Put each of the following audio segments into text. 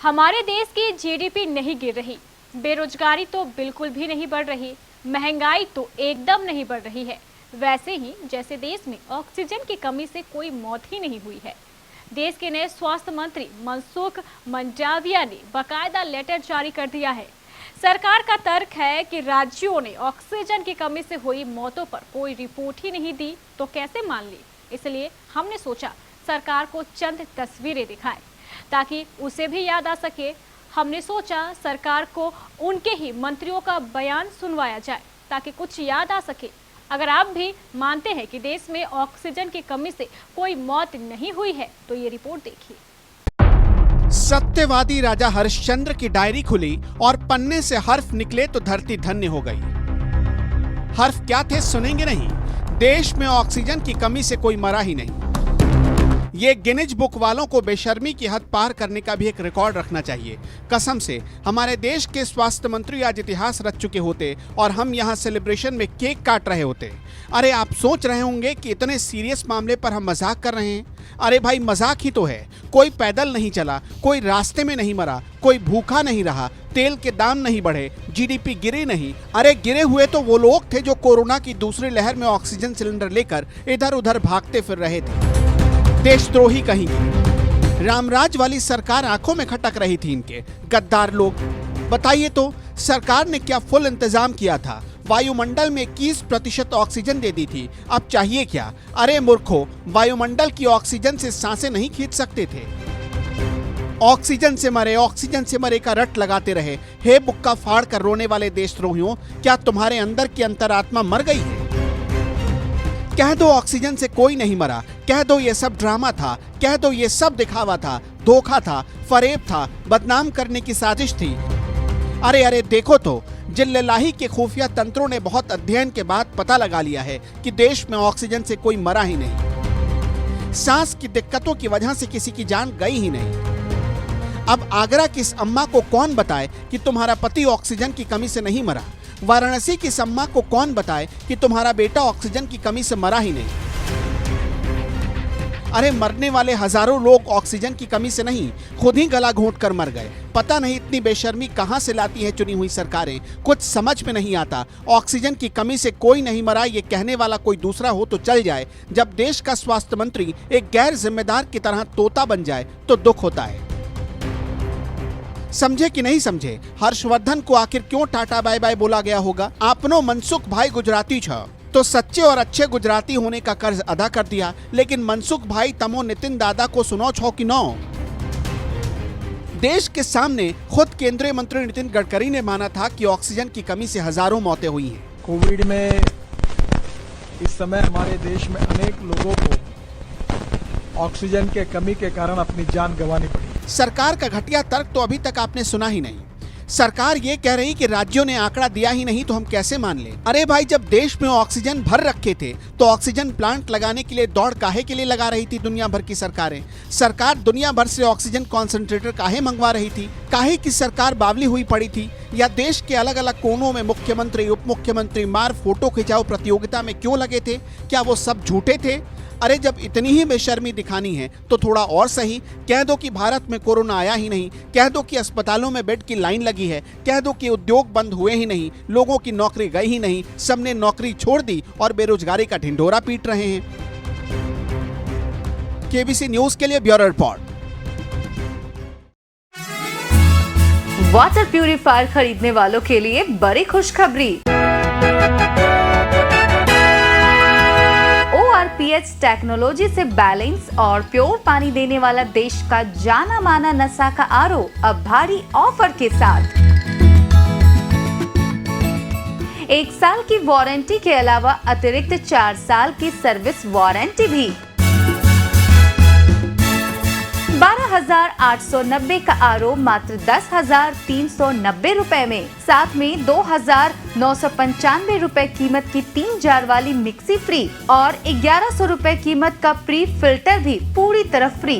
हमारे देश की जीडीपी नहीं गिर रही, बेरोजगारी तो बिल्कुल भी नहीं बढ़ रही, महंगाई तो एकदम नहीं बढ़ रही है। वैसे ही जैसे देश में ऑक्सीजन की कमी से कोई मौत ही नहीं हुई है। देश के नए स्वास्थ्य मंत्री मनसुख मंडाविया ने बाकायदा लेटर जारी कर दिया है। सरकार का तर्क है कि राज्यों ने ऑक्सीजन की कमी से हुई मौतों पर कोई रिपोर्ट ही नहीं दी तो कैसे मान ली। इसलिए हमने सोचा सरकार को चंद तस्वीरें दिखाएं ताकि उसे भी याद आ सके। हमने सोचा सरकार को उनके ही मंत्रियों का बयान सुनवाया जाए ताकि कुछ याद आ सके। अगर आप भी मानते हैं कि देश में ऑक्सीजन की कमी से कोई मौत नहीं हुई है तो ये रिपोर्ट देखिए। सत्यवादी राजा हरिश्चंद्र की डायरी खुली और पन्ने से हर्फ निकले तो धरती धन्य हो गई। हर्फ क्या थे सुनेंगे नहीं। देश में ऑक्सीजन की कमी से कोई मरा ही नहीं। ये गिनीज बुक वालों को बेशर्मी की हद पार करने का भी एक रिकॉर्ड रखना चाहिए। कसम से हमारे देश के स्वास्थ्य मंत्री आज इतिहास रच चुके होते और हम यहाँ सेलिब्रेशन में केक काट रहे होते। अरे आप सोच रहे होंगे कि इतने सीरियस मामले पर हम मजाक कर रहे हैं। अरे भाई मजाक ही तो है। कोई पैदल नहीं चला, कोई रास्ते में नहीं मरा, कोई भूखा नहीं रहा, तेल के दाम नहीं बढ़े, जीडीपी गिरी नहीं। अरे गिरे हुए तो वो लोग थे जो कोरोना की दूसरी लहर में ऑक्सीजन सिलेंडर लेकर इधर उधर भागते फिर रहे थे। देशद्रोही कहेंगे। रामराज वाली सरकार आंखों में खटक रही थी इनके। गद्दार लोग। बताइए तो सरकार ने क्या फुल इंतजाम किया था? वायुमंडल में 21% ऑक्सीजन दे दी थी। अब चाहिए क्या? अरे मूर्खों, वायुमंडल की ऑक्सीजन से सांसें नहीं खींच सकते थे? ऑक्सीजन से मरे का रट लगाते रहे। हे बुक्का फाड़ कर रोने वाले देशद्रोहियों, क्या तुम्हारे अंदर की अंतरात्मा मर गई है? कह दो ऑक्सीजन से कोई नहीं मरा, कह दो ये सब ड्रामा था, कह दो ये सब दिखावा था, धोखा था, फरेब था, बदनाम करने की साजिश थी। अरे देखो तो, जिल्ललाही के खुफिया तंत्रों ने बहुत अध्ययन के बाद पता लगा लिया है कि देश में ऑक्सीजन से कोई मरा ही नहीं। सांस की दिक्कतों की वजह से किसी की जान गई ही नहीं। अब आगरा की इस अम्मा को कौन बताए कि तुम्हारा पति ऑक्सीजन की कमी से नहीं मरा? वाराणसी की अम्मा को कौन बताए कि तुम्हारा बेटा ऑक्सीजन की कमी से मरा ही नहीं? अरे मरने वाले हजारों लोग ऑक्सीजन की कमी से नहीं, खुद ही गला घोंट कर मर गए। पता नहीं इतनी बेशर्मी कहां से लाती हैं चुनी हुई सरकारें, कुछ समझ में नहीं आता। ऑक्सीजन की कमी से कोई नहीं मरा ये कहने वाला कोई दूसरा हो तो चल जाए, जब देश का स्वास्थ्य मंत्री एक गैर जिम्मेदार की तरह तोता बन जाए तो दुख होता है। समझे कि नहीं समझे? हर्षवर्धन को आखिर क्यों टाटा बाय बाय बोला गया होगा? आपनो मनसुख भाई गुजराती छ तो सच्चे और अच्छे गुजराती होने का कर्ज अदा कर दिया, लेकिन मनसुख भाई तमो नितिन दादा को सुनो छो कि नो? देश के सामने खुद केंद्रीय मंत्री नितिन गडकरी ने माना था कि ऑक्सीजन की कमी से हजारों मौतें हुई हैं। कोविड में इस समय हमारे देश में अनेक लोगों को ऑक्सीजन के कमी के कारण अपनी जान गंवानी पड़ी। सरकार का घटिया तर्क तो अभी तक आपने सुना ही नहीं। सरकार ये कह रही कि राज्यों ने आंकड़ा दिया ही नहीं तो हम कैसे मान लें? अरे भाई, जब देश में ऑक्सीजन भर रखे थे तो ऑक्सीजन प्लांट लगाने के लिए दौड़ काहे के लिए लगा रही थी दुनिया भर की सरकारें? सरकार दुनिया भर से ऑक्सीजन कॉन्सेंट्रेटर काहे मंगवा रही थी? काहे की सरकार बावली हुई पड़ी थी? या देश के अलग अलग कोनों में मुख्यमंत्री उप मुख्यमंत्री मार फोटो खिंचाओ प्रतियोगिता में क्यों लगे थे? क्या वो सब झूठे थे? अरे जब इतनी ही बेशर्मी दिखानी है तो थोड़ा और सही कह दो कि भारत में कोरोना आया ही नहीं, कह दो कि अस्पतालों में बेड की लाइन लगी है, कह दो कि उद्योग बंद हुए ही नहीं, लोगों की nौकरी गई ही नहीं, सबने नौकरी छोड़ दी और बेरोजगारी का ढिंढोरा पीट रहे हैं। केबीसी न्यूज के लिए ब्यूरो रिपोर्ट। वाटर प्यूरिफायर खरीदने वालों के लिए बड़ी खुशखबरी। ORPH टेक्नोलॉजी से बैलेंस और प्योर पानी देने वाला देश का जाना माना नशा का RO अब भारी ऑफर के साथ 1 साल की वारंटी के अलावा अतिरिक्त 4 साल की सर्विस वारंटी भी। 12,890 का RO मात्र 10,390 रुपए में, साथ में 2,995 रुपए कीमत की 3 जार वाली मिक्सी फ्री और 1,100 रुपए कीमत का प्री फिल्टर भी पूरी तरह फ्री।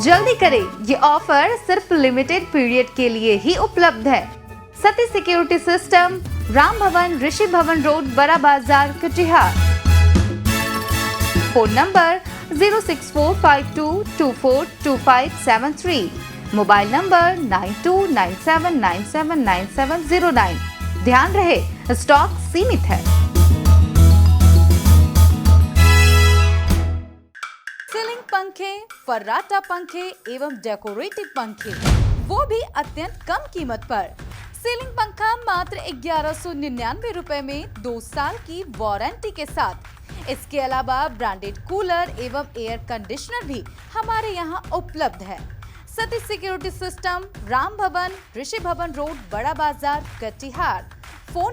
जल्दी करें, ये ऑफर सिर्फ लिमिटेड पीरियड के लिए ही उपलब्ध है। सती सिक्योरिटी सिस्टम, राम भवन, ऋषि भवन रोड, बड़ा बाजार, Katihar. Phone number 06452242573, mobile number 9297979709। ध्यान रहे, स्टॉक सीमित है। सीलिंग पंखे, फर्राटा पंखे एवं डेकोरेटिव पंखे, वो भी अत्यंत कम कीमत पर। सीलिंग पंखा मात्र 1199 रुपए में 2 साल की वारंटी के साथ। इसके अलावा ब्रांडेड कूलर एवं एयर कंडीशनर भी हमारे यहाँ उपलब्ध है। सतीश सिक्योरिटी सिस्टम, राम भवन, ऋषि भवन रोड, बड़ा बाजार, कटिहार। फोन